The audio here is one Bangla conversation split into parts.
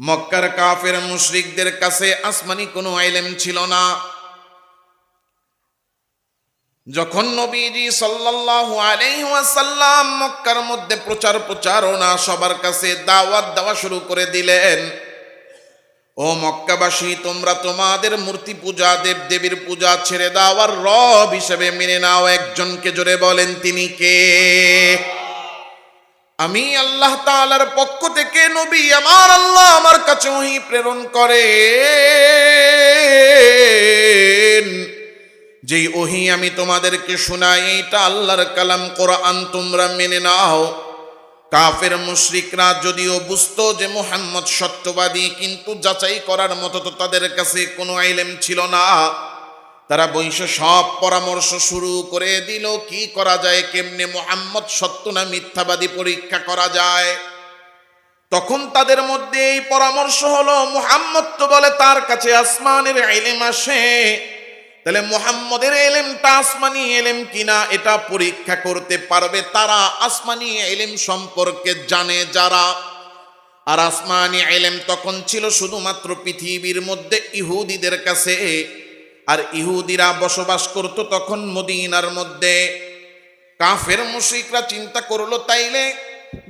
মক্কার কাফের মুশরিকদের কাছে আসমানি কোনো ইলম ছিল না। যখন নবীজি সাল্লাল্লাহু আলাইহি ওয়াসাল্লাম মক্কার মধ্যে প্রচারণা সবার কাছে দাওয়াত দেওয়া শুরু করে দিলেন, ও মক্কাবাসী, তোমরা তোমাদের মূর্তি পূজা দেবদেবীর পূজা ছেড়ে দাও আর রব হিসেবে মেনে নাও একজনকে। জোরে বলেন, তিনি কে? আমি আল্লাহ তাআলার পক্ষ থেকে নবী, আমার আল্লাহ আমার কাছে ওহী প্রেরণ করেন। যেই ওহী আমি তোমাদেরকে শোনাই, এটা আল্লাহর কালাম কোরআন, তোমরা মেনে নাও। কাফের মুশরিকরা যদিও বুঝতো যে মুহাম্মদ সত্যবাদী, কিন্তু যাচাই করার মতো তো তাদের কাছে কোনো ইলম ছিল না। তারা বৈশ্য সব পরামর্শ শুরু করে দিল, কি করা যায়, কেমনে মুহাম্মদ সত্য না মিথ্যাবাদী পরীক্ষা করা যায়। তখন তাদের মধ্যে এই পরামর্শ হলো, মুহাম্মদ তো বলে তার কাছে আসমানের ইলম আসে, তাহলে মুহাম্মদের ইলমটা আসমানি ইলম কিনা এটা পরীক্ষা করতে পারবে তারা আসমানি ইলম সম্পর্কে জানে যারা। আর আসমানি ইলম তখন ছিল শুধুমাত্র পৃথিবীর মধ্যে ইহুদিদের কাছে, আর ইহুদিরা বসবাস করত তখন মদিনার মধ্যে। কাফের মুশরিকরা চিন্তা করলো, তাইলে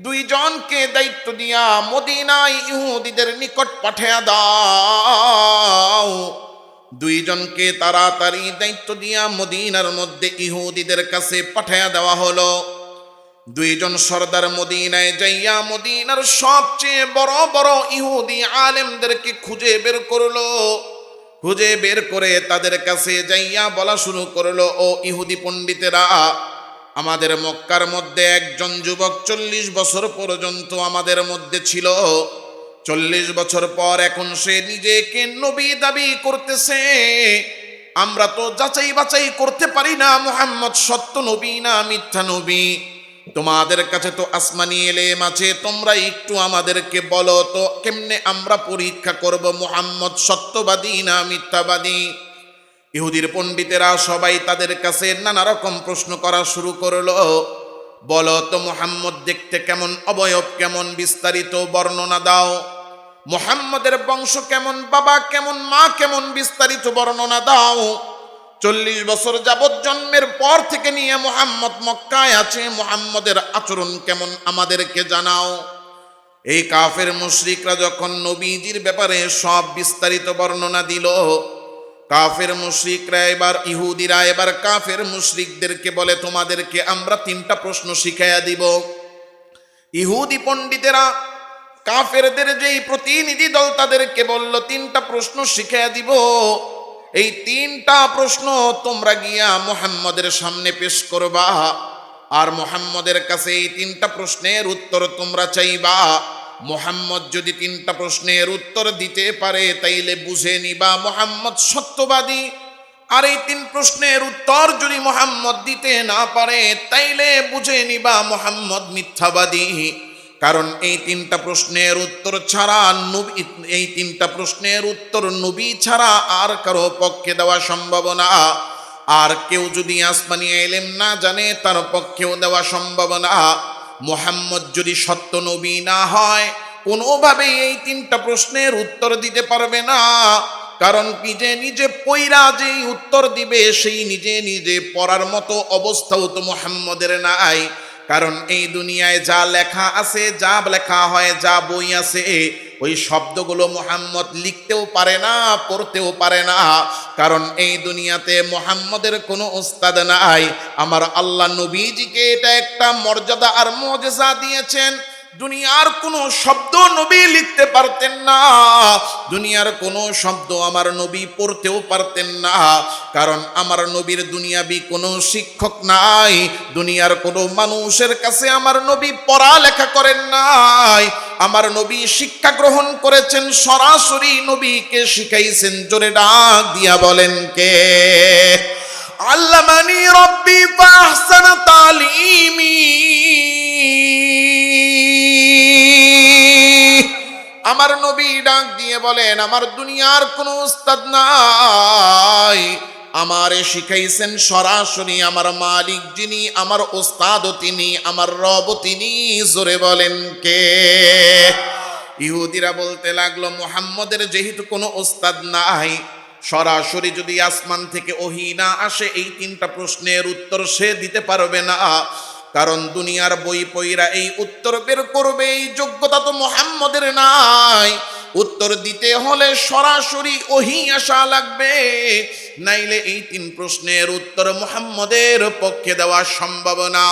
দুইজনকে দায়িত্ব দিয়া মদিনায় ইহুদিদের নিকট পাঠিয়ে দাও। দুইজনকে তাড়াতাড়ি দায়িত্ব দিয়া মদিনার মধ্যে ইহুদিদের কাছে পাঠিয়ে দেওয়া হলো। দুইজন সর্দার মদিনায় যাইয়া মদিনার সবচেয়ে বড় বড় ইহুদি আলেমদেরকে খুঁজে বের করলো। খুঁজে বের করে তাদের কাছে যাইয়া বলা শুরু করলো, ও ইহুদি পণ্ডিতেরা, আমাদের মক্কার মধ্যে একজন যুবক 40 বছর পর্যন্ত আমাদের মধ্যে ছিল। 40 বছর পর এখন সে নিজেকে নবী দাবি করতেছে। আমরা তো যাচাই বাছাই করতে পারি না মুহাম্মদ সত্য নবী না মিথ্যা নবী। তোমাদের কাছে তো আসমানি ইলম আছে, তোমরা একটু আমাদেরকে বলো তো কেমনে আমরা পরীক্ষা করব মুহাম্মদ সত্যবাদী না মিথ্যাবাদী। ইহুদির পণ্ডিতেরা সবাই তাদের কাছে নানা রকম প্রশ্ন করা শুরু করলো। বলো তো মুহাম্মদ দেখতে কেমন, অবয়ব কেমন, বিস্তারিত বর্ণনা দাও। মুহাম্মদের বংশ কেমন, বাবা কেমন, মা কেমন, বিস্তারিত বর্ণনা দাও। 40 বছর যাবৎ জন্মের পর থেকে নিয়ে মুহাম্মদ মক্কায় আছে, মুহাম্মদের আচরণ কেমন আমাদেরকে জানাও। এই কাফের মুশরিকরা যখন নবীজির ব্যাপারে সব বিস্তারিত বর্ণনা দিল, কাফের মুশরিকরা ইহুদিরা এবার কাফের মুশরিকদেরকে বলে, তোমাদেরকে আমরা 3টা প্রশ্ন শিখাইয়া দিব। ইহুদি পণ্ডিতেরা কাফেরদের যেই প্রতিনিধি দল তাদেরকে বলল, 3টা প্রশ্ন শিখাইয়া দিব। এই 3টা প্রশ্ন তোমরা গিয়া মুহাম্মদের সামনে পেশ করবা, আর মুহাম্মদের কাছে এই 3টা প্রশ্নের উত্তর তোমরা চাইবা। মুহাম্মদ যদি 3টা প্রশ্নের উত্তর দিতে পারে তাইলে বুঝে নিবা মুহাম্মদ সত্যবাদী, আর এই 3 প্রশ্নের উত্তর যদি মুহাম্মদ দিতে না পারে তাইলে বুঝে নিবা মুহাম্মদ মিথ্যাবাদী। কারণ এই 3টা প্রশ্নের উত্তর ছাড়া এই 3টা প্রশ্নের উত্তর নবী ছাড়া আর কারো পক্ষে দেওয়া সম্ভব না। আর কেউ যদি আসমানি ইলম না জানে তার পক্ষেও দেওয়া সম্ভব না। মুহাম্মদ যদি সত্য নবী না হয় কোনোভাবেই এই 3টা প্রশ্নের উত্তর দিতে পারবে না। কারণ নিজে পয়রা যেই উত্তর দিবে সেই নিজে পড়ার মতো অবস্থাও তো মুহাম্মদের নাই। কারণ এই দুনিয়ায় যা লেখা আছে, যা লেখা হয়, যা বই আছে, ওই শব্দগুলো মুহাম্মদ লিখতেও পারে না, পড়তেও পারে না। কারণ এই দুনিয়াতে মুহাম্মদের কোনো উস্তাদ নাই। আমার আল্লাহ নবীজিকে এটা একটা মর্যাদা আর মুজিজা দিয়েছেন। দুনিয়ার কোনো শব্দ নবী লিখতে পারতেন না, দুনিয়ার কোনো শব্দ আমার নবী পড়তেও পারতেন না। কারণ আমার নবীর দুনিয়াবি কোনো শিক্ষক নাই, দুনিয়ার কোনো মানুষের কাছে আমার নবী পড়ালেখা করেন নাই। আমার নবী শিক্ষা গ্রহণ করেছেন সরাসরি নবীকে শিখাইছেন। জোরে ডাক দিয়া বলেন কে? আল্লামানি রব্বি ফাহসানা তালিমি। আমার নবী ডাক দিয়ে বলেন, আমার দুনিয়ার কোনো উস্তাদ নাই, আমারে শিখাইছেন সরাসরি আমার মালিক যিনি, আমার উস্তাদও তিনি, আমার রব তিনি। জোরে বলেন কে? ইহুদিরা বলতে লাগলো, মুহাম্মদের যেহেতু কোনো ওস্তাদ নাই, সরাসরি যদি আসমান থেকে ওহী না আসে, এই 3টা প্রশ্নের উত্তর সে দিতে পারবে না, কারণ দুনিয়ার বই পইরা এই উত্তর বের করবে এই যোগ্যতা তো মুহাম্মদের নাই। উত্তর দিতে হলে সরাসরি ওহী আসা লাগবে, নাইলে এই 3 প্রশ্নের উত্তর মুহাম্মদের পক্ষে দেওয়া সম্ভব না।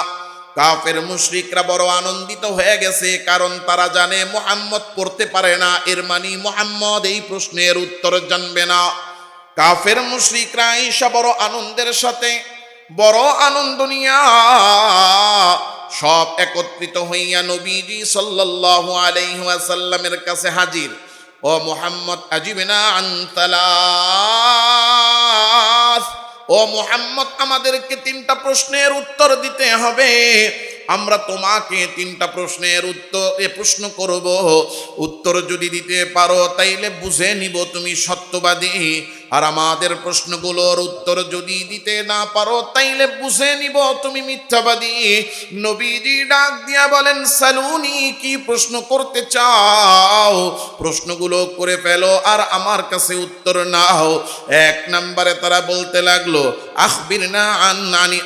কাফের মুশরিকরা বড় আনন্দিত হয়ে গেছে, কারণ তারা জানে মুহাম্মদ পড়তে পারে না, এর মানে মুহাম্মদ এই প্রশ্নের উত্তর জানবে না। কাফের মুশরিকরা ঈশা বড় আনন্দের সাথে, বড় আনন্দ নিয়া সব একত্রিত হইয়া নবীজি সাল্লাল্লাহু আলাইহি ওয়াসাল্লামের কাছে হাজির। ও মুহাম্মদ, আজিবনা আন তালাস, ও মুহাম্মদ আমাদেরকে 3টা প্রশ্নের উত্তর দিতে হবে। আমরা তোমাকে 3টা প্রশ্নের প্রশ্ন করব, উত্তর যদি দিতে পারো তাইলে বুঝে নিব তুমি সত্যবাদী, আর আমাদের প্রশ্নগুলোর উত্তর যদি দিতে না পারো তাইলে বুঝে নিব তুমি মিথ্যাবাদী। নবীজি ডাক দিয়া বলেন, সালুনি, কি প্রশ্ন করতে চাও? প্রশ্নগুলো করে ফেলো আর আমার কাছে উত্তর নাও। 1 নম্বরে তারা বলতে লাগলো, আখবিরনা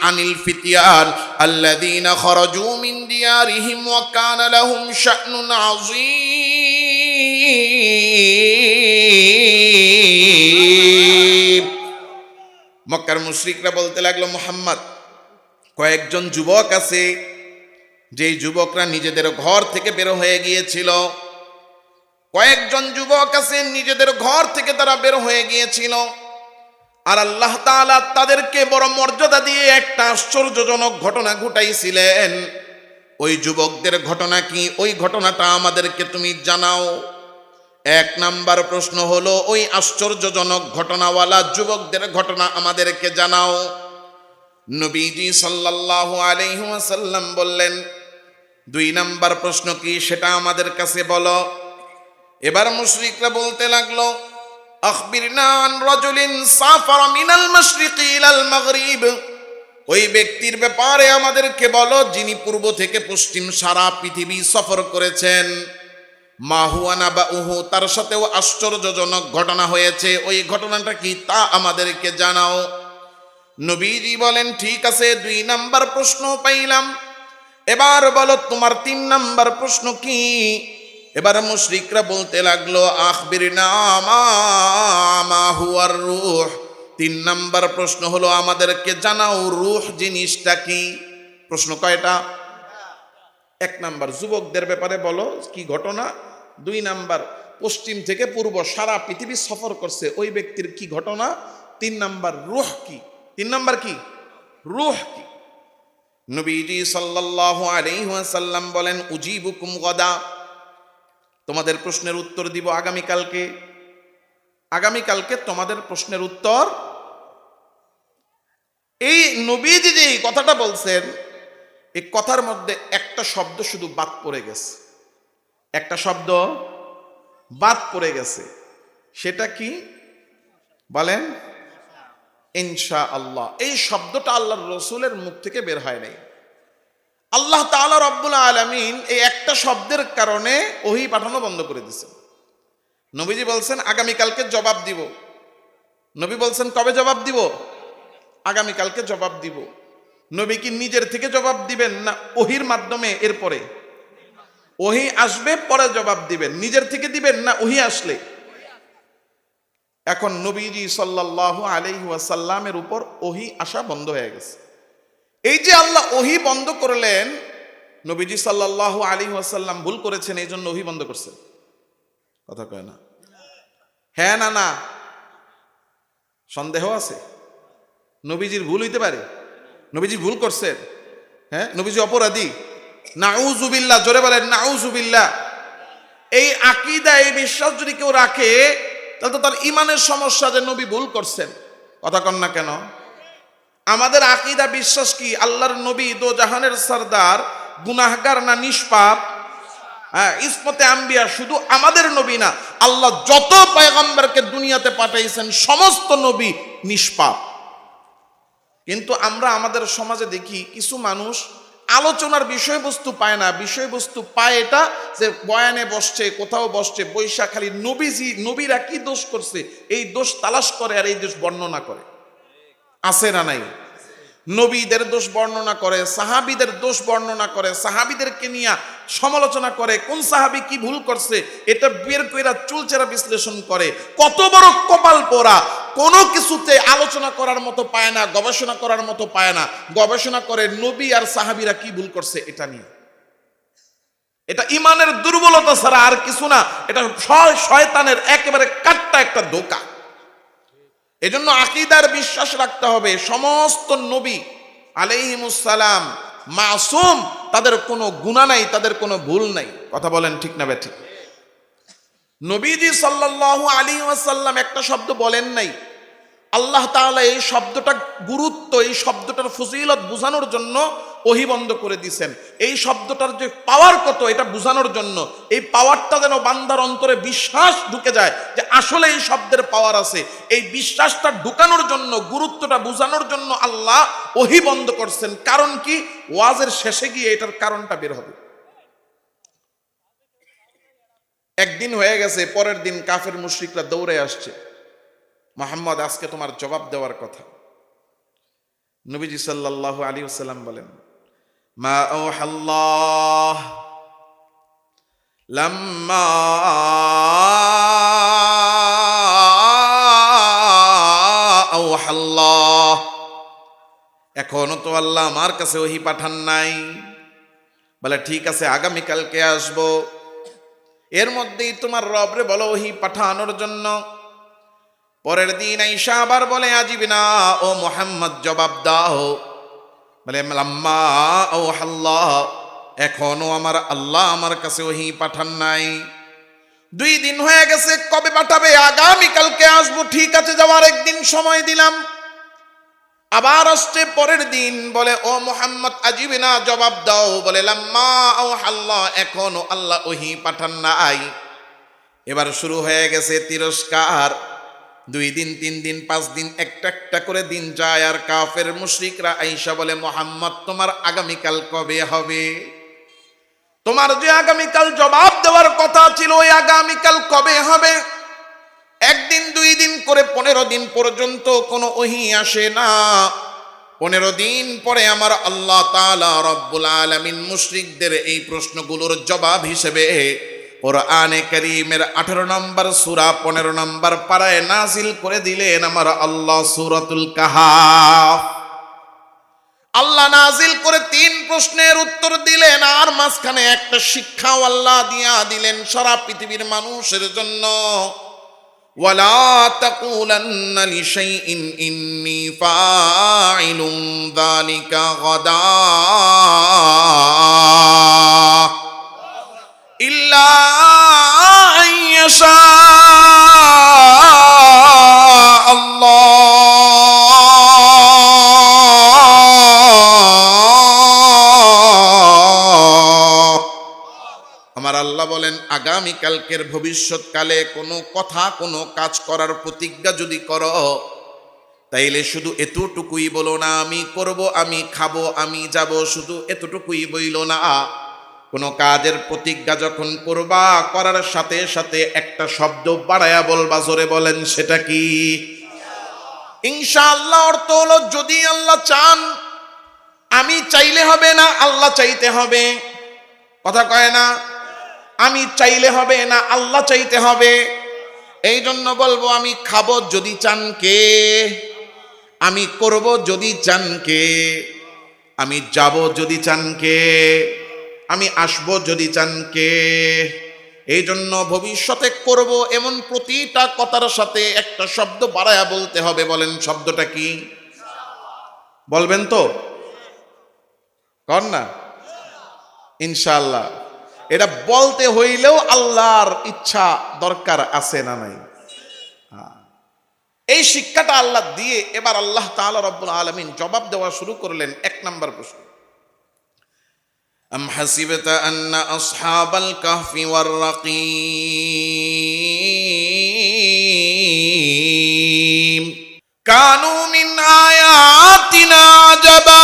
আনিল ফিতিয়ান আল্লাযীনা খরাজু মিন দিয়ারিহিম ওয়া কানা লাহুম শা'নুন আযীম। মক্কার মুশরিকরা বলতে লাগলো, মুহাম্মদ, কয়েকজন যুবক আছে, যেই যুবকরা নিজেদের ঘর থেকে বের হয়ে গিয়েছিল। কয়েকজন যুবক আছে নিজেদের ঘর থেকে তারা বের হয়ে গিয়েছিল, আর আল্লাহ তাআলা তাদেরকে বড় মর্যাদা দিয়ে একটা আশ্চর্যজনক ঘটনা ঘটাইছিলেন। ওই যুবকদের ঘটনা কি? ওই ঘটনাটা আমাদেরকে তুমি জানাও। 1 নাম্বার প্রশ্ন হলো, ওই আশ্চর্যজনক ঘটনাওয়ালা যুবকদের ঘটনা আমাদেরকে জানাও। নবীজি সাল্লাল্লাহু আলাইহি ওয়াসাল্লাম বললেন, 2 নাম্বার প্রশ্ন কি সেটা আমাদের কাছে বলো। এবার মুশরিকরা বলতে লাগলো, আখবিরনা আন রাজুলিন সাফারা মিনাল মাশরিকি ইলাল মাগরিব, ওই ব্যক্তির ব্যাপারে আমাদেরকে বলো যিনি পূর্ব থেকে পশ্চিম সারা পৃথিবী সফর করেছেন। মা হুয়া নাবাউহু, তার সাথেও আশ্চর্যজনক ঘটনা হয়েছে, ওই ঘটনাটা কি তা আমাদেরকে জানাও। নবীজি বলেন, ঠিক আছে, 2 নাম্বার প্রশ্ন পাইলাম, এবার বলো তোমার 3 নাম্বার প্রশ্ন কি? এবার মুশরিকরা বলতে লাগলো, আখবিরনা মা হুয়ার রূহ, 3 নাম্বার প্রশ্ন হলো আমাদেরকে জানাও রূহ জিনিসটা কি। প্রশ্ন কয়টা? 1 নাম্বার যুবকদের ব্যাপারে বলো কি ঘটনা, 2 নাম্বার পশ্চিম থেকে পূর্ব সারা পৃথিবী সফর করছে ওই ব্যক্তির কি ঘটনা, 3 নাম্বার রূহ কি। 3 নাম্বার কি? রূহ কি। নবীজি সাল্লাল্লাহু আলাইহি ওয়াসাল্লাম বলেন, উজিবুকুম গাদা, তোমাদের প্রশ্নের উত্তর দিব আগামীকালকে। আগামীকালকে তোমাদের প্রশ্নের উত্তর। এই নবীজি যে কথাটা বলছেন, এই কথার মধ্যে একটা শব্দ শুধু বাদ পড়ে গেছে, একটা শব্দ বাদ পড়ে গেছে। সেটা কি বলেন? ইনশাআল্লাহ। এই শব্দটা আল্লাহর রাসূলের মুখ থেকে বের হয় নাই। আল্লাহ তাআলা রব্বুল আলামিন এই একটা শব্দের কারণে ওহী পাঠানো বন্ধ করে দিয়েছেন। নবীজি বলছেন আগামীকালকে জবাব দিব। নবী বলছেন কবে জবাব দিব? আগামীকালকে জবাব দিব। নবী কি নিজের থেকে জবাব দিবেন না ওহীর মাধ্যমে? এরপরে ওহী আসবে পরে জবাব দিবেন। নিজের থেকে দিবেন না ওহী আসলে? এখন নবীজি সাল্লাল্লাহু আলাইহি ওয়াসাল্লামের উপর ওহী আসা বন্ধ হয়ে গেছে। এই যে আল্লাহ ওহী বন্ধ করলেন, নবীজি সাল্লাল্লাহু আলাইহি ওয়াসাল্লাম ভুল করেছেন, এই জন্য ওহী বন্ধ করছেন। কথা কয় না? হ্যাঁ না না? সন্দেহ আছে? নবীজির ভুল হইতে পারে? নবীজি ভুল করছেন? হ্যাঁ, নবীজি অপরাধী? নাউযুবিল্লাহ, জোরে বলেন নাউযুবিল্লাহ। এই আকীদা, এই বিশ্বাস যদি কেউ রাখে তাহলে তো তার ঈমানের সমস্যা, যে নবী ভুল করছেন। কথা কন না কেন? আমাদের আকীদা বিশ্বাস কি? আল্লাহর নবী দো জাহানের সরদার, গুনাহগার না নিষ্পাপ? হ্যাঁ, ইসমতে আম্বিয়া শুধু আমাদের নবী না, আল্লাহ যত পয়গম্বরকে দুনিয়াতে পাঠাইছেন সমস্ত নবী নিষ্পাপ। কিন্তু আমরা আমাদের সমাজে দেখি কিছু মানুষ আলোচনার বিষয়বস্তু পায় না, বিষয়বস্তু পায় এটা যে বয়ানে বসছে, কোথাও বসছে, বৈশা খালি নবীরা কি দোষ করছে এই দোষ তালাশ করে আর এই দোষ বর্ণনা করে। আছে না নাই? নবীদের দোষ বর্ণনা করে, সাহাবীদের দোষ বর্ণনা করে, সাহাবীদেরকে নিয়ে সমালোচনা করে, কোন সাহাবী কি ভুল করছে এটা বের কইরা চুলচেরা বিশ্লেষণ করে। কত বড় কপাল পোড়া, কোনো কিছুতে আলোচনা করার মতো পায় না, গবেষণা করার মতো পায় না। গবেষণা করে নবী আর সাহাবীরা কি ভুল করছে এটা নিয়ে। এটা ইমানের দুর্বলতা ছাড়া আর কিছু না, এটা শয়তানের একেবারে কাট্টা একটা ধোঁকা। এজন্য আকীদার বিশ্বাস রাখতে হবে সমস্ত নবী আলাইহিমুস সালাম মাসুম, তাদের কোনো গুনাহ নাই, তাদের কোনো ভুল নাই। কথা বলেন ঠিক না বেঠিক? নবীজি সাল্লাল্লাহু আলাইহি ওয়াসাল্লাম একটা শব্দ বলেন নাই। আল্লাহ তাআলা এই শব্দটা গুরুত্ব, এই শব্দটার ফজিলত বোঝানোর জন্য ওহী বন্ধ করে দিয়েছেন। এই শব্দটার যে পাওয়ার কত এটা বোঝানোর জন্য, এই পাওয়ারটা যেন বান্দার অন্তরে বিশ্বাস ঢুকে যায় যে আসলে এই শব্দের পাওয়ার আছে, এই বিশ্বাসটা ঢুকানোর জন্য, গুরুত্বটা বোঝানোর জন্য আল্লাহ ওহী বন্ধ করছেন। কারণ কি? ওয়াজের শেষে গিয়ে এটার কারণটা বের হবে। একদিন হয়ে গেছে, পরের দিন কাফের মুশরিকরা দৌড়ে আসছে, মুহাম্মদ আজকে তোমার জবাব দেওয়ার কথা। নবীজি সাল্লাল্লাহু আলাইহি ওয়াসাল্লাম বলেন, মা আওহাল্লাহ লাম্মা আওহাল্লাহ, এখনো তো আল্লাহ আমার কাছে ওহী পাঠান নাই। বলে ঠিক আছে, আগামীকালকে আসবো, এর মধ্যেই তোমার রবরে বলো ওহী পাঠানোর জন্য। পরের দিন আইসা আবার বলে আজিব না, ও মুহাম্মদ জবাব দাও। বলে লাম্মা আওহাল্লাহ, এখনো আমার আল্লাহ আমার কাছে ওহী পাঠান নাই। 2 দিন হয়ে গেছে, কবে পাঠাবে? আগামীকালকে আসবো। ঠিক আছে, যাওয়ার একদিন সময় দিলাম। আবার আসছে পরের দিন, বলে ও মুহাম্মদ আজিব না, জবাব দাও। বলে লাম্মা আওহাল্লাহ, এখনো আল্লাহ ওহী পাঠান নাই। এবার শুরু হয়ে গেছে তিরস্কার। 2 দিন, 3 দিন, 5 দিন, একটা একটা করে দিন যায়, আর কাফের মুশরিকরা আইসা বলে মুহাম্মদ তোমার আগামীকাল কবে হবে? তোমার যে আগামীকাল জবাব দেওয়ার কথা ছিল ওই আগামীকাল কবে হবে? 1 দিন 2 দিন করে 15 দিন পর্যন্ত কোনো ওহী আসে না। 15 দিন পরে আমার আল্লাহ তাআলা রব্বুল আলামিন মুশরিকদের এই প্রশ্নগুলোর জবাব হিসেবে কোরআনে কারীমের 18 নম্বর সূরা 15 নম্বর পারায় নাজিল করে দিলেন আমার আল্লাহ সূরাতুল কাহাফ। আল্লাহ নাজিল করে 3 প্রশ্নের উত্তর দিলেন, আর মাঝখানে একটা শিক্ষাও আল্লাহ দিয়া দিলেন সারা পৃথিবীর মানুষের জন্য। ওয়ালা তাকুলান্না লিশাইইন ইন্নী ফাইলুন যালিকা গাদা ইল্লা আইয়াশা আল্লাহ। আমার আল্লাহ বলেন আগামীকালকের ভবিষ্যৎকালে কোনো কথা, কোনো কাজ করার প্রতিজ্ঞা যদি করো, তাইলে শুধু এতটুকুই বলো না আমি করব, আমি খাবো, আমি যাব, শুধু এতটুকুই বইল না। কোনো কাজের প্রতিজ্ঞা যখন করবা, করার সাথে সাথে একটা শব্দ বাড়ায়া বলবা, জোরে বলেন সেটা কি? ইনশাআল্লাহ অর্থ হলো যদি আল্লাহ চান। আমি চাইলে হবে না, আল্লাহ চাইতে হবে। কথা কয় না? আমি চাইলে হবে না, আল্লাহ চাইতে হবে। এই জন্য বলবো আমি খাবো যদি চান কে, আমি করব যদি চান কে, আমি যাব যদি চান কে, আমি আসব যদি চান কে। এই জন্য ভবিষ্যতে করব এমন প্রতিটা কথার সাথে একটা শব্দ বাড়ায়া বলতে হবে। বলেন শব্দটা কি? বলবেন তো? কর না ইনশাআল্লাহ। এটা বলতে হইলেও আল্লাহর ইচ্ছা দরকার আছে না নাই? এই শিক্ষাটা আল্লাহ দিয়ে এবার আল্লাহ তাআলা রব্বুল আলামিন জবাব দেওয়া শুরু করলেন। 1 নম্বর প্রশ্ন, আম হাসিবতা আন্না আসহাবাল কাহফি ওয়ার রাকিম কানু মিন আয়াতিনা আজাবা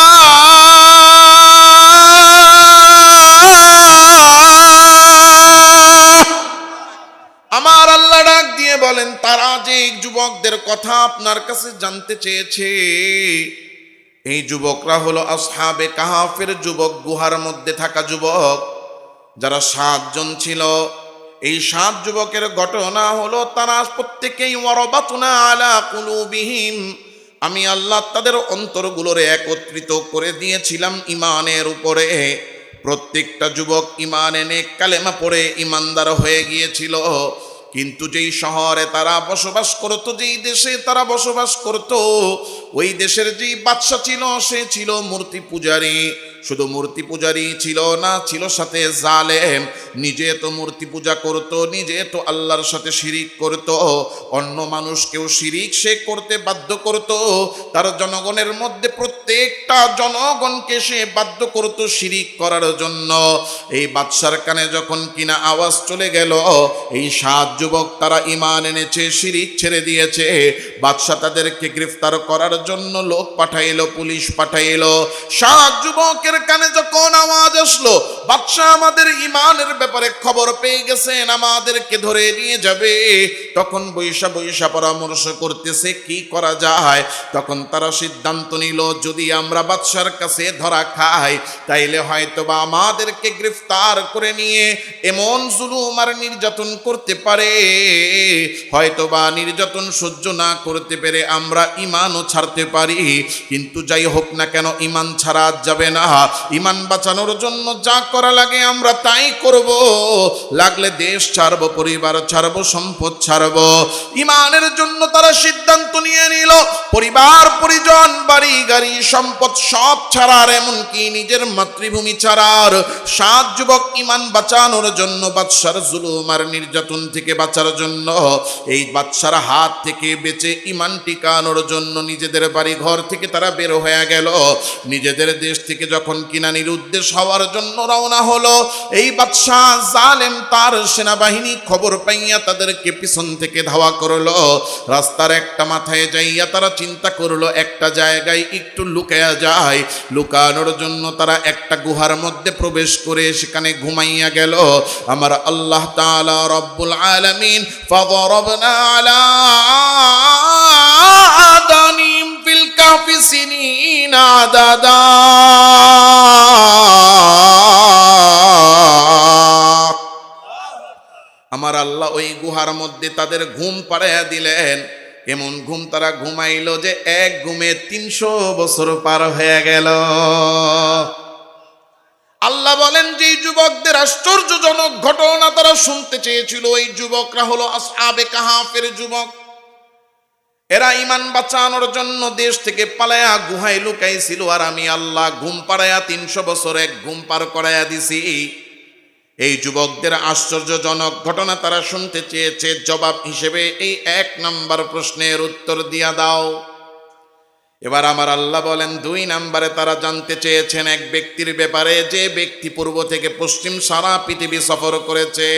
ডাক দিয়ে বলেন, তারা যে যুবকদের কথা আপনার কাছে জানতে চেয়েছে, এই যুবকরা হলো আসহাবে কাহাফের যুবক, গুহার মধ্যে থাকা যুবক, যারা 7 জন ছিল। এই 7 যুবকের ঘটনা হলো, তারা প্রত্যেকেই ওয়ারাবাতুনা আলা কুলুবিহিম, আমি আল্লাহ তাদের অন্তরগুলোরে একত্রিত করে দিয়েছিলাম ইমানের উপরে। প্রত্যেকটা যুবক ইমান এনে কালেমা পড়ে ইমানদার হয়ে গিয়েছিল। কিন্তু যেই শহরে তারা বসবাস করত, যেই দেশে তারা বসবাস করত, ওই দেশের যেই বাদশা ছিল, সে ছিল মূর্তি পূজারী। শুধু মূর্তি পূজারী ছিল না, ছিল সাথে জালেম। নিজে তো মূর্তি পূজা করত, নিজে তো আল্লাহর সাথে শিরিক করত, অন্য মানুষকেও শিরিক সে করতে বাধ্য করত। তার জনগণের মধ্যে প্রত্যেকটা জনগণকে সে বাধ্য করত শিরিক করার জন্য। এই বাদশার কানে যখন কিনা আওয়াজ চলে গেল এই 7 যুবক তারা ঈমান এনেছে, শিরিক ছেড়ে দিয়েছে, বাদশা তাদেরকে গ্রেফতার করার জন্য লোক পাঠাইলো, পুলিশ পাঠাইলো। 7 যুবকের কানে যখন আওয়াজ আসলো, বাদশা আমাদের ঈমানের ব্যাপারে খবর পেয়ে গেছেন, আমাদেরকে ধরে নিয়ে যাবে, তখন বৈশা বৈশা পরামর্শ করতেছে কি করা যায়। তখন তারা সিদ্ধান্ত নিল, যদি আমরা বাদশার কাছে ধরা খাই, তাইলে হয়তোবা আমাদেরকে গ্রেফতার করে নিয়ে এমন জুলুম আর নির্যাতন করতে পারে, হয়তোবা নির্যাতন সহ্য না করতে পেরে আমরা ঈমানও ছাড়তে পারি। কিন্তু যাই হোক না কেন, ঈমান ছাড়া যাবে না। ঈমান বাঁচানোর জন্য যা করা লাগে আমরা তাই করব, লাগলে দেশ ছাড়বো, পরিবার ছাড়বো, সম্পদ ছাড়বো। ঈমানের জন্য তারা সিদ্ধান্ত নিয়ে নিল পরিবার পরিজন, বাড়ি গাড়ি, সম্পদ সব ছাড়ার, এমনকি নিজের মাতৃভূমি ছাড়ার। 7 যুবক ঈমান বাঁচানোর জন্য, বাদশার জুলুম আর নির্যাতন থেকে বাঁচার জন্য, এই বাদশার হাত থেকে বেঁচে ঈমান টিকানোর জন্য নিজেদের বাড়ি ঘর থেকে তারা বের হয়ে গেল। নিজেদের দেশ থেকে যখন কিনা নিরুদ্দেশ হওয়ার জন্য রওনা হলো, এই বাদশা জালেম তার সেনাবাহিনী খবর পাইয়া তাদেরকে পিছন থেকে ধাওয়া করলো। রাস্তার একটা মাথায় যাইয়া তারা চিন্তা করলো একটা জায়গায় একটু লুকায়া যায়। লুকানোর জন্য তারা একটা গুহার মধ্যে প্রবেশ করে সেখানে ঘুমাইয়া গেল। আমার আল্লাহ তাআলা রব্বুল আলামিন ফাদরাবনা আলা আদানিম ফিল কাফি সিনিনা আদাদা, আমার আল্লাহ ওই গুহার মধ্যে তাদের ঘুম পাড়াইয়া দিলেন। এমন ঘুম তারা ঘুমাইলো যে এক ঘুমে 300 বছর পার হয়ে গেল। আল্লাহ বলেন, যে যুবকদের আশ্চর্যজনক ঘটনা তারা শুনতে চেয়েছিল, ওই যুবকরা হলো আসহাবে কাহাফের যুবক। এরা ঈমান বাঁচানোর জন্য দেশ থেকে পালায়া গুহায় লুকাইছিল, আর আমি আল্লাহ ঘুম পাড়াইয়া 300 বছর এক ঘুম পার করাইয়া দিছি। এই যুবকদের আশ্চর্যজনক ঘটনা তারা শুনতে চেয়েছে, জবাব হিসেবে এই 1 নাম্বার প্রশ্নের উত্তর দিয়া দাও। এবার আমার আল্লাহ বলেন, 2 নাম্বারে তারা জানতে চেয়েছেন এক ব্যক্তির ব্যাপারে, যে ব্যক্তি পূর্ব থেকে পশ্চিম সারা পৃথিবী সফর করেছে।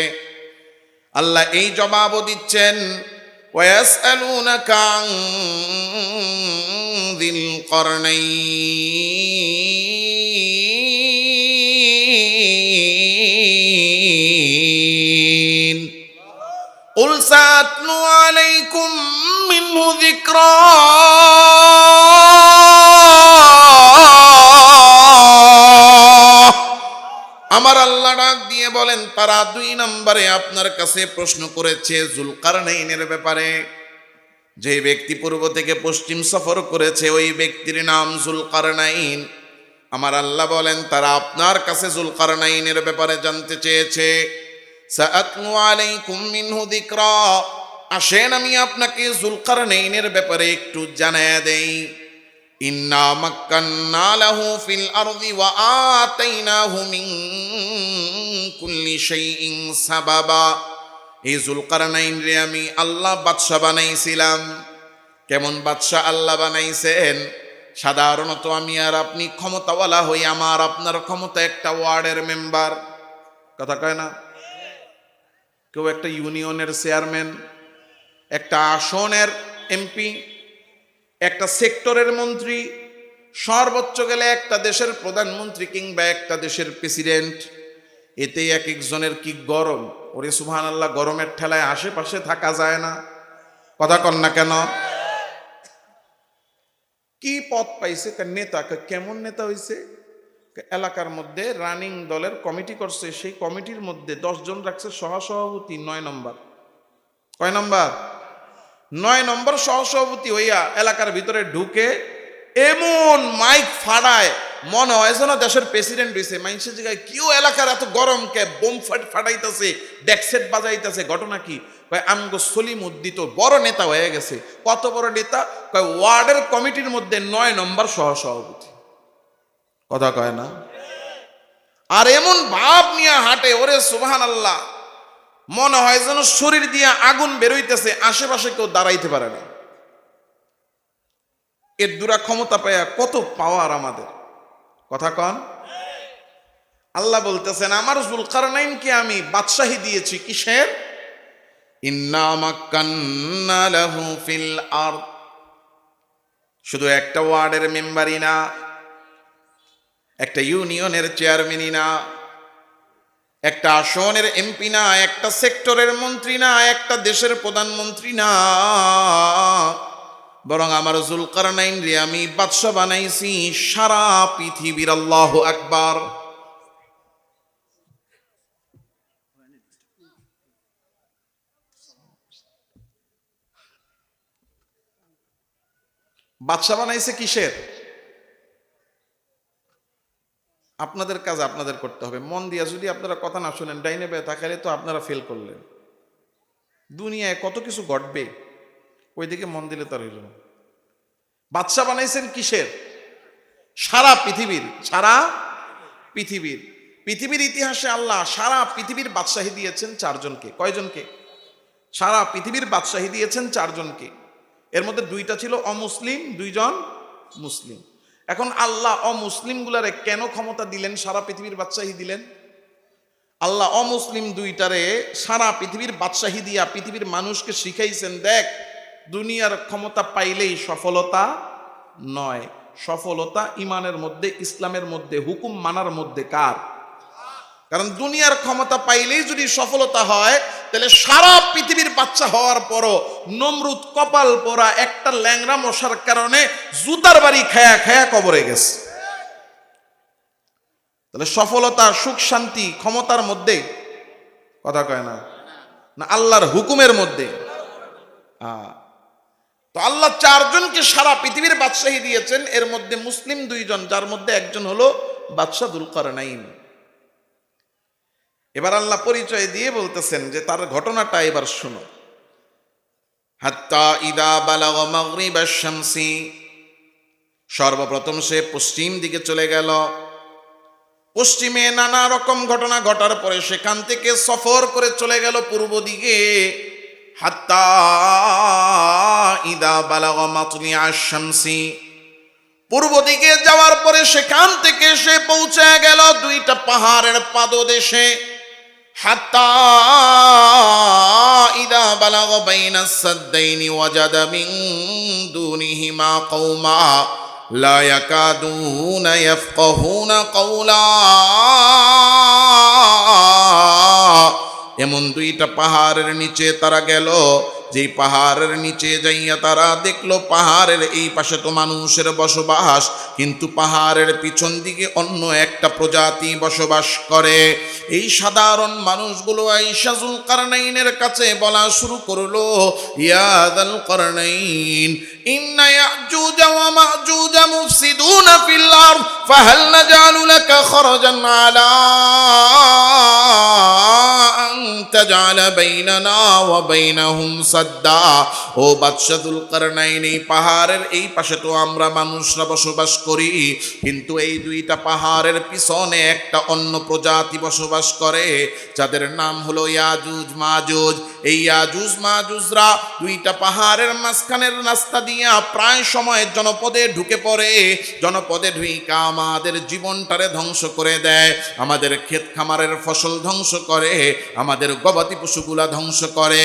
আল্লাহ এই জবাবও দিচ্ছেন, ওয়াসআলুনাকা আন যিল কারনাইন কুল সাতলু আলাইকুম মিনহু যিকরা। আমার আল্লাহ ডাক দিয়ে বলেন, তারা 2 নম্বরে আপনার কাছে প্রশ্ন করেছে যুলকারনাইনের ব্যাপারে। যে ব্যক্তি পূর্ব থেকে পশ্চিম সফর করেছে, ওই ব্যক্তির নাম যুলকারনাইন। আমার আল্লাহ বলেন, তারা আপনার কাছে যুলকারনাইনের ব্যাপারে জানতে চেয়েছে। সাআতলু আলাইকুম মিনহু যিকরা, আসেন আমি আপনাকে যুলকারনাইনের ব্যাপারে একটু জানায়া দেই। ইন্না মাক্কান্না লাহু ফিল আরদি ওয়া আতাইনাহু মিন কুল্লি শাইইন সাবাবা। এই যুলকারনাইন রে আমি আল্লাহ বাদশা বানাইছিলাম। কেমন বাদশা আল্লাহ বানাইছেন? সাধারণত আমি আর আপনি ক্ষমতাওয়ালা হই, আমার আপনার ক্ষমতা একটা ওয়ার্ডের মেম্বার, কথা কয় না, কেউ একটা ইউনিয়নের চেয়ারম্যান, একটা আসনের এমপি, একটা সেক্টরের মন্ত্রী, সর্বোচ্চ গেলে একটা দেশের প্রধানমন্ত্রী কিংবা একটা দেশের প্রেসিডেন্ট। এতে এক একজনের কি গরম, ওরে সুবহানাল্লাহ, গরমের ঠেলায় আশেপাশে থাকা যায় না। কথা কন না কেন? কি পদ পাইছে? নেতা। কেমন নেতা হইছে? এলাকার মধ্যে রানিং দলের কমিটি করছে, সেই কমিটির মধ্যে 10 জন রাখছে সহসভাপতি 9 নম্বর। কয় নম্বর? 9 নম্বর সহসভাপতি হইয়া এলাকার ভিতরে ঢুকে এমন মাইক ফাড়ায় মনে হয় যেন দেশের প্রেসিডেন্ট হইছে। মানুষের জায়গায় কেউ এলাকার এত গরম কে বোম ফাটাইতেছে, ডেকসেট বাজাইতেছে। ঘটনা কি? কয় আমগো সলিম উদ্দিত বড় নেতা হয়ে গেছে। কত বড় নেতা? কয় ওয়ার্ডের কমিটির মধ্যে 9 নম্বর সহসভাপতি। কথা কয় না? আর এমন ভাব নিয়ে হাঁটে, ওরে সুবহানাল্লাহ, মনে হয় যেন শরীর দিয়ে আগুন বেরোইতেছে, আশেপাশে কেউ দাঁড়াইতে পারে না। এর দুরা ক্ষমতা পায়া কত পাওয়ার আমাদের। কথা কন? আল্লাহ বলতেছেন আমার যুলকারনাইনকে আমি বাদশাহী দিয়েছি। কিসের? ইন্না মাক্কান্না লাহু ফিল আরদ। শুধু একটা ওয়ার্ডের মেম্বারই না, একটা ইউনিয়নের চেয়ারম্যানই না, একটা আসনের এমপি না, একটা সেক্টরের মন্ত্রী না, একটা দেশের প্রধানমন্ত্রী না, বরং আমার যুলকারনাইন রে আমি বাদশা বানাইছি সারা পৃথিবীর। আল্লাহু আকবার। বাদশা বানাইছে কিসের? আপনাদের কাজ আপনাদের করতে হবে। মন দিয়া যদি আপনারা কথা না শুনেন, ডাইনে বেয়ে তাকালে তো আপনারা ফেল করলেন। দুনিয়ায় কত কিছু ঘটবে, ওইদিকে মন দিলে তার হইল না। বাদশা বানাইছেন কিসের? সারা পৃথিবীর। সারা পৃথিবীর। পৃথিবীর ইতিহাসে আল্লাহ সারা পৃথিবীর বাদশাহী দিয়েছেন 4 জনকে। কয়জনকে? সারা পৃথিবীর বাদশাহী দিয়েছেন 4 জনকে। এর মধ্যে 2টা ছিল অমুসলিম, 2 জন মুসলিম। এখন আল্লাহ অমুসলিম গুলারে কেন ক্ষমতা দিলেন, সারা পৃথিবীর বাদশাহী দিলেন? আল্লাহ অমুসলিম 2টারে সারা পৃথিবীর বাদশাহী দিয়া পৃথিবীর মানুষকে শিখাইছেন, দেখ দুনিয়ার ক্ষমতা পাইলেই সফলতা নয়, সফলতা ইমানের মধ্যে, ইসলামের মধ্যে, হুকুম মানার মধ্যে। কার? কারণ দুনিয়ার ক্ষমতা পাইলেই যদি সফলতা হয়, তাহলে সারা পৃথিবীর বাচ্চা হওয়ার পরও নমরুদ কপাল পোড়া একটা ল্যাংড়া মশার কারণে জুতার বাড়ি খায়া খায়া কবরে গেছে। তাহলে সফলতা, সুখ, শান্তি ক্ষমতার মধ্যে? কথা কয় না? না আল্লাহর হুকুমের মধ্যে? তো আল্লাহ 4 জনকে সারা পৃথিবীর বাদশাহী দিয়েছেন। এর মধ্যে মুসলিম 2 জন, যার মধ্যে একজন হলো বাদশাহ যুলকারনাইন। এবার আল্লাহ পরিচয় দিয়ে বলতেছেন যে তার ঘটনাটা এবার শোনো। হাত্তা ইদা বালাগা মাগরিবাশ শামসি, সর্বপ্রথম সে পশ্চিম দিকে চলে গেল। পশ্চিমে নানা রকম ঘটনা ঘটার পরে সেখান থেকে সফর করে চলে গেল পূর্ব দিকে। হাত্তা ইদা বালাগা মাতলিআশ শামসি, পূর্ব দিকে যাওয়ার পরে সেখান থেকে সে পৌঁছে গেল 2টা পাহাড়ের পাদদেশে। হাত্তা ইদা বালাগা বাইনাস সাদদাইনি ওয়াজাদা মিন দুনিহিমা কওমা লা ইয়াকাদুনা ইয়াফকাহুনা কওলা। এমন 2টা পাহাড়ের নিচে তারা গেল, যেই পাহাড়ের নিচে যাইয়া তারা দেখলো পাহাড়ের এই পাশে তো মানুষের বসবাস, কিন্তু পাহাড়ের পিছন দিকে অন্য একটা প্রজাতি বসবাস করে। এই সাধারণ মানুষগুলো আইসা যুলকারনাইনের কাছে বলা শুরু করলো, ইয়া যুলকারনাইন ইন্না ইয়াজুজ ওয়া মাজুজ মুফসিদুনা ফিল আরদ ফাহাল নাজালু লাকা খরাজান আলা আন তাজআলা বাইনানা ওয়া বাইনাহুম সাদ্দা। ও বাদশা যুলকারনাইন, এই পাহাড়ের এই পাশে তো আমরা মানুষরা বসবাস করি, কিন্তু এই 2টা পাহাড়ের পিছনে একটা অন্য প্রজাতি বসবাস করে, যাদের নাম হলো ইয়াজুজ মাজুজ। এই ইয়াজুজ মাজুজরা 2টা পাহাড়ের মাঝখানের রাস্তা দিয়া প্রায় সময় জনপদে ঢুকে পড়ে। জনপদে ঢুইকা আমাদের জীবনটারে ধ্বংস করে দেয়, আমাদের ক্ষেত খামারের ফসল ধ্বংস করে, আমাদের গবাদি পশুগুলা ধ্বংস করে,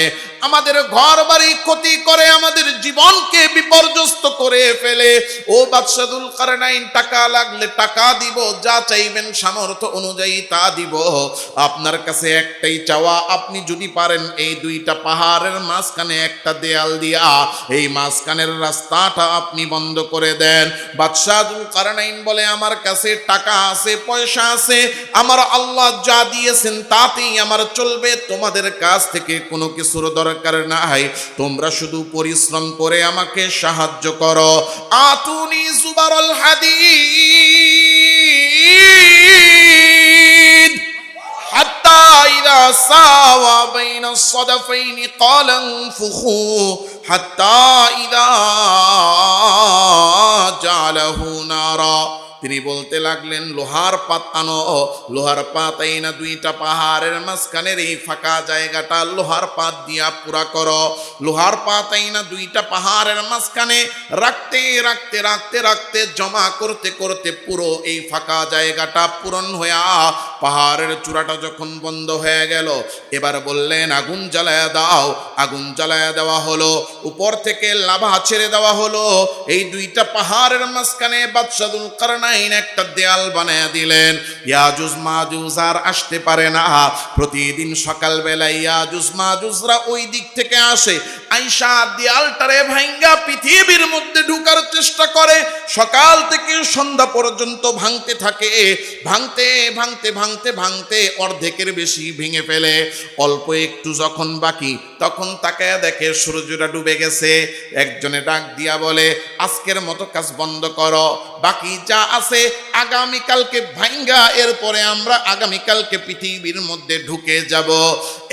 আমাদের ঘর বাড়ি ক্ষতি করে, আমাদের জীবনকে বিপর্যস্ত করে ফেলে। ও বাদশা যুলকারনাইন, টাকা লাগলে টাকা দিব, যা চাইবেন সামর্থ্য অনুযায়ী তা দিব। আপনার কাছে একটাই চাওয়া, আপনি যদি পারেন এই দুইটা পাহাড়ের মাঝখানে একটা দেয়াল দিয়া এই মাঝখানের রাস্তাটা আপনি বন্ধ করে দেন। বাদশা যুলকারনাইন বলে, আমার কাছে টাকা আছে, পয়সা আছে, আমার আল্লাহ যা দিয়েছেন তাতেই আমার চলবে, তোমাদের কাছ থেকে কোনো কিছুর দরকার নাই, তোমরা শুধু পরিশ্রম করে আমাকে সাহায্য করো। আতুনি জুবারুল হাদিদ হাত্তা ইযা সাওয়া বাইনাস সাদাফাইনি ক্বালা ইনফুখু হাত্তা ইযা জালাহু নারা। তিনি বলতে লাগলেন, লোহার পাত আনো, লোহার পাত আইনা দুইটা পাহাড়ের মাঝখানের এই ফাঁকা জায়গাটা লোহার পাত দিয়া পুরা করো। লোহার পাত আইনা দুইটা পাহাড়ের মাঝখানে রাখতে রাখতে রাখতে রাখতে জমা করতে করতে পুরো এই ফাঁকা জায়গাটা পূরণ হইয়া পাহাড়ের চূড়াটা যখন বন্ধ হয়ে গেল, এবার বললেন আগুন জ্বালায়া দাও। আগুন জ্বালায়া দেওয়া হলো, উপর থেকে লাভা ছেড়ে দেওয়া হলো। এই দুইটা পাহাড়ের মাঝখানে বাদশা যুলকারনাইন একটা দেয়াল বানায়া দিলেন। ইয়াজুজ মাজুজ আর আসতে পারে না। প্রতিদিন সকালবেলা ইয়াজুজ মাজুজরা ওই দিক থেকে আসে, আইসা দেয়ালটারে ভাঙ্গা পৃথিবীর মধ্যে ঢুকার চেষ্টা করে। সকাল থেকে সন্ধ্যা পর্যন্ত ভাঙতে থাকে, ভাঙতে ভাঙতে ভাঙতে ভাঙতে অর্ধেকের বেশি ভেঙে ফেলে। অল্প একটু যখন বাকি, তখন তাকায় দেখে সূর্যটা ডুবে গেছে। একজনে ডাক দিয়া বলে, আজকের মতো কাজ বন্ধ করো, বাকি যা আছে আগামীকালকে ভাঙ্গা, এরপরে আমরা আগামীকালকে পৃথিবীর মধ্যে ঢুকে যাব।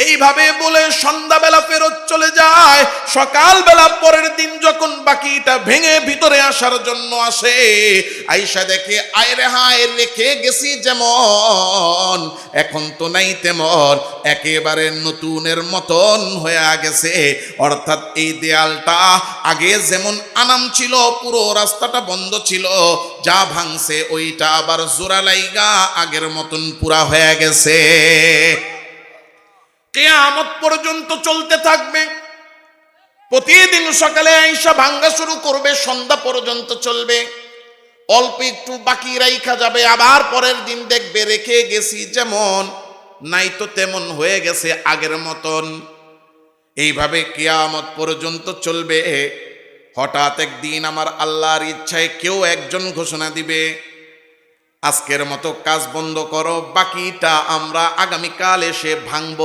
এইভাবে বলে সন্ধ্যাবেলা ফেরত চলে যায়। সকালবেলা পরের দিন যখন বাকিটা ভেঙে ভিতরে আসার জন্য আসে, আইসা দেখে আয়রে হায়, রেখে গেছি যেমন এখন তো নাই তেমন, একেবারে নতুনের মতন হয়ে গেছে। অর্থাৎ এই দেয়ালটা আগে যেমন আনাম ছিল, পুরো রাস্তাটা বন্ধ ছিল, যা ভাঙছে ওইটা আবার জোড়া লাইগা আগের মতন পুরা হয়ে গেছে। কিয়ামত পর্যন্ত চলতে থাকবে। প্রতিদিন সকালে আইসা ভাঙ্গা শুরু করবে, সন্ধ্যা পর্যন্ত চলবে। অল্প একটু বাকি রাইখা যাবে, আবার পরের দিন দেখবে রেখে গেছি যেমন, নাই তো তেমন হয়ে গেছে আগের মতন। এইভাবে কিয়ামত পর্যন্ত চলবে। হঠাৎ একদিন আমার আল্লাহর ইচ্ছায় কেউ একজন ঘোষণা দিবে, আজকের মতো কাজ বন্ধ করো, বাকিটা আমরা আগামীকাল এসে ভাঙব।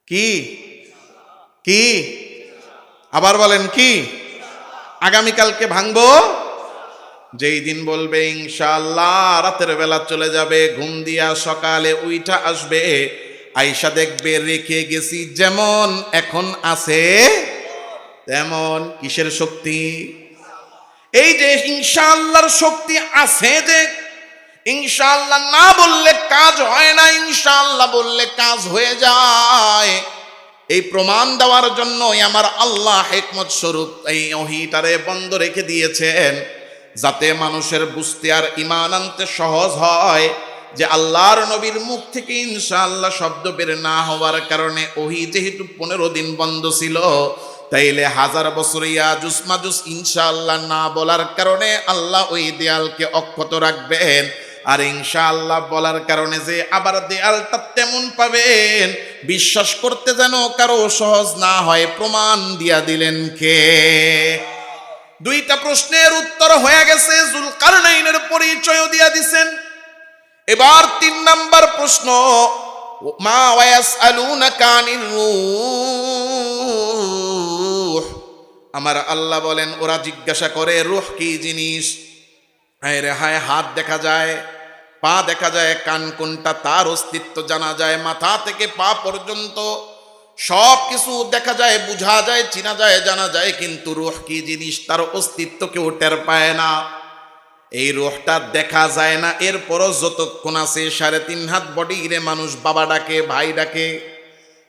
কি কি আবার বলেন, কি আগামীকালকে ভাঙবো। যেই দিন বলবে ইনশাআল্লাহ, রাতের বেলা চলে যাবে, ঘুম দিয়া সকালে উইঠা আসবে, আইসা দেখবে রেখে গেছি যেমন এখন আছে তেমন। কিসের শক্তি? এই যে ইনশাআল্লাহর শক্তি আছে, যে ইনশাআল্লাহ না বললে কাজ হয় না, ইনশাআল্লাহ বললে কাজ হয়ে যায়। এই প্রমাণ দেওয়ার জন্যই আমার আল্লাহ হিকমত স্বরূপ এই ওহীটারে বন্ধ রেখে দিয়েছেন, যাতে মানুষের বুঝতে আর ঈমান আনতে সহজ হয় যে আল্লাহর নবীর মুখ থেকে ইনশাআল্লাহ শব্দ বের না হওয়ার কারণে ওহী যেহেতু 15 দিন বন্ধ ছিল, তাইলে 1000 বছর ইয়াজুজ মাজুজ ইনশাআল্লাহ না বলার কারণে আল্লাহ ওই দেয়ালকে অক্ষত রাখবেন। আর ইনশাআল্লাহ বলার কারণে যে আবার দেয়ালটা তেমন পাবেন, বিশ্বাস করতে যেন কারো সহজ না হয়, প্রমাণ দিয়া দিলেন কে? দুইটা প্রশ্নের উত্তর হয়ে গেছে, যুলকারনাইনের পরিচয় দিয়া দিছেন। এবার 3 নাম্বার প্রশ্ন, মা ওয়ায়াসআলুনাকা আনির রূহ। আমার আল্লাহ বলেন, ওরা জিজ্ঞাসা করে রূহ কি জিনিস। হায় রে হায়, হাত দেখা যায়, পা দেখা যায়, কান কোনটা তার অস্তিত্ব জানা যায়, মাথা থেকে পা পর্যন্ত সব কিছু দেখা যায়, বোঝা যায়, চিনা যায়, জানা যায়, কিন্তু রূহ কি জিনিস তার অস্তিত্ব কেউ টের পায় না। এই রূহটা দেখা যায় না, এরপরও যতক্ষণ আছে 3.5 হাত বডি রে মানুষ বাবা ডাকে, ভাই ডাকে,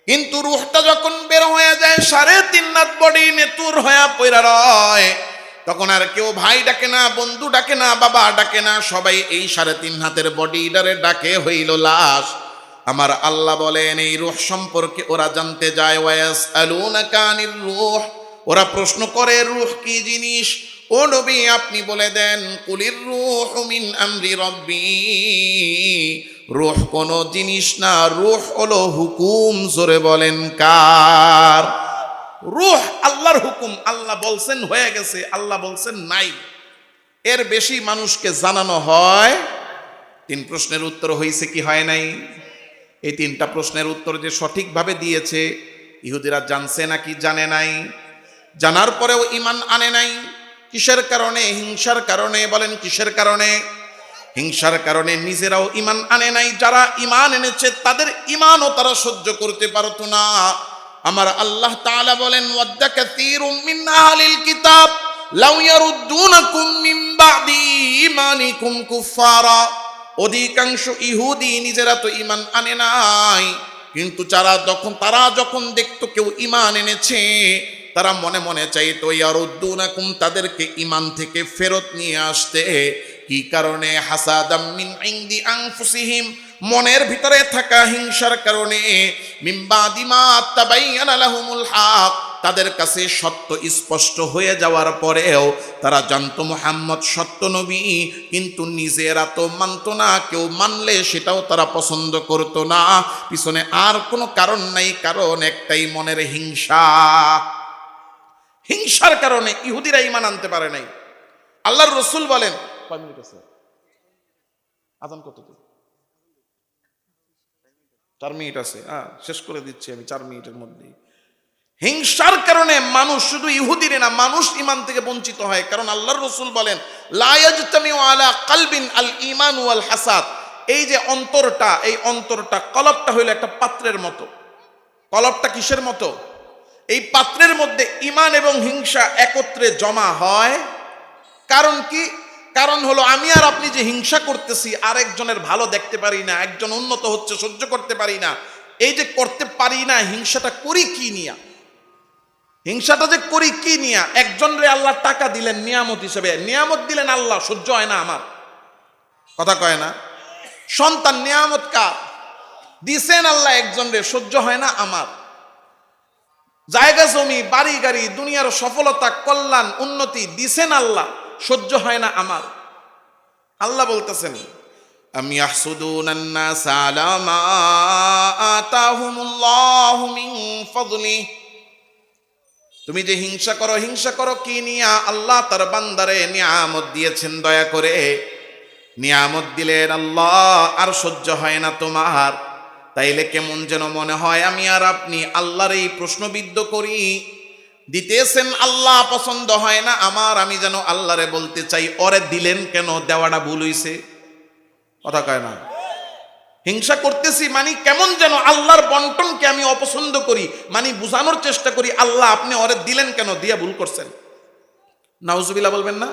কিন্তু রূহটা যখন বের হয়ে যায় 3.5 হাত বডি নেতুর হয়ে পইরা রয়, তখন আর কেউ ভাই ডাকে না, বন্ধু ডাকে না, বাবা ডাকে না, সবাই এই 3.5 হাতের বডিটারে ডাকে হইল লাশ। আমার আল্লাহ বলেন এই রূহ সম্পর্কে ওরা জানতে যায়, ওয়ায়াসআলুনাকা আনির রূহ, ওরা প্রশ্ন করে রূহ কি জিনিস। ও নবী আপনি বলে দেন, কুলির রূহু মিন আমরি রব্বি, রূহ কোনো জিনিস না, রূহ হলো হুকুম। জোরে বলেন কার? রূহ আল্লাহর হুকুম। আল্লাহ বলছেন হয়ে গেছে, আল্লাহ বলছেন নাই, এর বেশি মানুষকে জানানো হয়। 3 প্রশ্নের উত্তর হয়েছে কি হয় নাই? এই 3টা প্রশ্নের উত্তর যে সঠিকভাবে দিয়েছে, ইহুদিরা জানছে নাকি জানে নাই? জানার পরেও ঈমান আনে নাই। কিসের কারণে? হিংসার কারণে। বলেন কিসের কারণে? হিংসার কারণে নিজেরাও ঈমান আনে নাই। যারা ঈমান এনেছে তাদের ঈমানও তারা সহ্য করতে পারতো না। আমার আল্লাহ তাআলা বলেন, ওয়াদ্দা কাসীরুম মিন আহলিল কিতাব লাউ ইয়ারুদ্দুনাকুম মিন বাদি ঈমানিকুম কুফারা। অধিকাংশ ইহুদি নিজেরা তো ঈমান আনে নাই, কিন্তু তারা যখন দেখতো কেউ ঈমান এনেছে, তারা মনে মনে চাইতো ইয়ারুদ্দুনাকুম, তাদেরকে ঈমান থেকে ফেরত নিয়ে আসতে। কি কারণে? হাসাদাম মিন ইনদি আনফুসিহিম, মনের ভিতরে থাকা হিংসার কারণে। মিন বাদি মা তাবায়্যানা লাহুমুল হক, তাদের কাছে সত্য স্পষ্ট হয়ে যাওয়ার পরেও তারা জানতো মুহাম্মদ সত্য নবী, কিন্তু নিজেরা তো মানতো না। কেউ মানলে সেটাও তারা পছন্দ করতো না। পিছনে আর কোনো কারণ নাই, কারণ একটাই, মনের হিংসা। হিংসার কারণে ইহুদিরা ঈমান আনতে পারে নাই। আল্লাহর রাসূল বলেন, কয় মিনিট আছে? আযান কত? 4 মিনিট আছে। শেষ করে দিচ্ছি আমি 4 মিনিটের মধ্যেই। হিংসার কারণে মানুষ, শুধু ইহুদিরে না, মানুষ ঈমান থেকে বঞ্চিত হয়। কারণ আল্লাহর রাসূল বলেন, লা ইয়াজতামিউ আলা কলবিন আল ঈমান ওয়াল হাসাদ। এই যে অন্তরটা, এই অন্তরটা, কলবটা হইল একটা পাত্রের মতো। কলবটা কিসের মতো? এই পাত্রের মধ্যে ঈমান এবং হিংসা একত্রে জমা হয়। কারণ কি? কারণ হলো আমি আর আপনি যে হিংসা করতেছি, আরেকজনের ভালো দেখতে পারি না, একজন উন্নত হচ্ছে সহ্য করতে পারি না। এই যে করতে পারি না, হিংসাটা করি কি নিয়া? হিংসাটা যে করি কি নিয়া? একজনরে আল্লাহ টাকা দিলেন নিয়ামত হিসেবে, নিয়ামত দিলেন আল্লাহ, সহ্য হয় না আমার। কথা কয় না? সন্তান নিয়ামত কার? দিছেন আল্লাহ একজনরে, সহ্য হয় না আমার। জায়গা জমি, বাড়ি গাড়ি, দুনিয়ার সফলতা, কল্যাণ, উন্নতি দিছেন আল্লাহ, সহ্য হয় না আমার। আল্লাহ বলতেছেন, আম ইয়াহসুদুনান নাস আলা মা আতাহুমুল্লাহু মিন ফাদলি। তুমি যে হিংসা করো, হিংসা করো কি নিয়া? আল্লাহ তার বান্দারে নিয়ামত দিয়েছেন, দয়া করে নিয়ামত দিলেন আল্লাহ, আর সহ্য হয় না তোমার। তাইলে কেমন যেন মনে হয় আমি আর আপনি আল্লাহর এই প্রশ্নবিদ্ধ করি। দিতেছেন আল্লাহ, পছন্দ হয় না আমার, আমি যেন আল্লাহরে বলতে চাই, ওরে দিলেন কেন? দেওয়াটা ভুল হইছে। কথা কয় না? হিংসা করতেছি মানে কেমন যেন আল্লাহর বন্টনকে আমি অপছন্দ করি, মানে বুঝানোর চেষ্টা করি, আল্লাহ আপনি ওরে দিলেন কেন? দিয়া ভুল করছেন। নাউজুবিল্লাহ বলবেন না?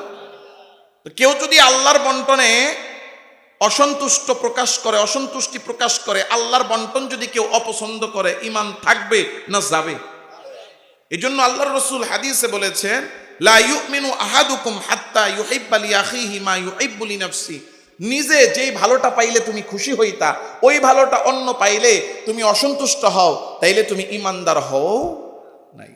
কেউ যদি আল্লাহর বন্টনে অসন্তুষ্টি প্রকাশ করে, আল্লাহর বন্টন যদি কেউ অপছন্দ করে, ঈমান থাকবে না যাবে? এই জন্য আল্লাহর রাসূল হাদিসে বলেছেন, লা ইউমিনু আহাদুকুম হাত্তা ইউহিব্বা লিআখিহি মা ইউহিব্বু লিনাফসি। নিজে যেই ভালোটা পাইলে তুমি খুশি হইতা, ওই ভালোটা অন্য পাইলে তুমি অসন্তুষ্ট হও, তাইলে তুমি ঈমানদার হও নাই।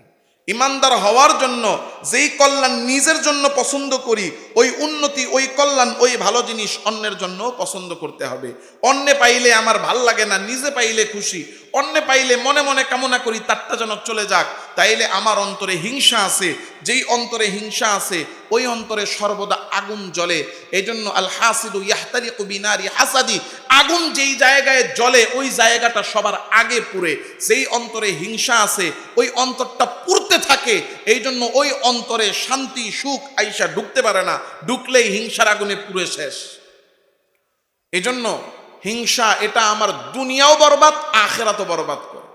ঈমানদার হওয়ার জন্য যেই কল্যাণ নিজের জন্য পছন্দ করি, ওই উন্নতি, ওই কল্যাণ, ওই ভালো জিনিস অন্যের জন্য পছন্দ করতে হবে। অন্যে পাইলে আমার ভাল লাগে না, নিজে পাইলে খুশি। অন্যে পাইলে মনে মনে কামনা করি তারটা যেন চলে যাক। তাইলে আমার অন্তরে হিংসা আছে। যেই অন্তরে হিংসা আছে, ওই অন্তরে সর্বদা আগুন জ্বলে। এই জন্য আল হাসিদু ইয়াহতারিকু বিনারি হাসাদি, আগুন যেই জায়গায় জ্বলে ওই জায়গাটা সবার আগে পুড়ে। যেই অন্তরে হিংসা আছে, ওই অন্তরটা পুড়তে থাকে। এই জন্য ওই অন্তরে শান্তি, সুখ আইসা ঢুকতে পারে না, ঢুকলেই হিংসার আগুনে পুড়ে শেষ। এই জন্য হিংসা, এটা আমার দুনিয়াও বরবাদ, আখিরাতও বরবাদ করে।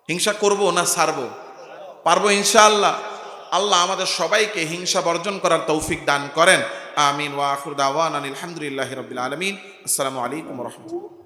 হিংসা করব না ছাড়বো? পারবো ইনশাআল্লাহ। আল্লাহ আমাদের সবাইকে হিংসা বর্জন করার তৌফিক দান করেন। আমিন। ওয়া আখিরু দাওয়ানা আলহামদুলিল্লাহি রাব্বিল আলামিন। আসসালামু আলাইকুম ওয়া রাহমাতুল্লাহ।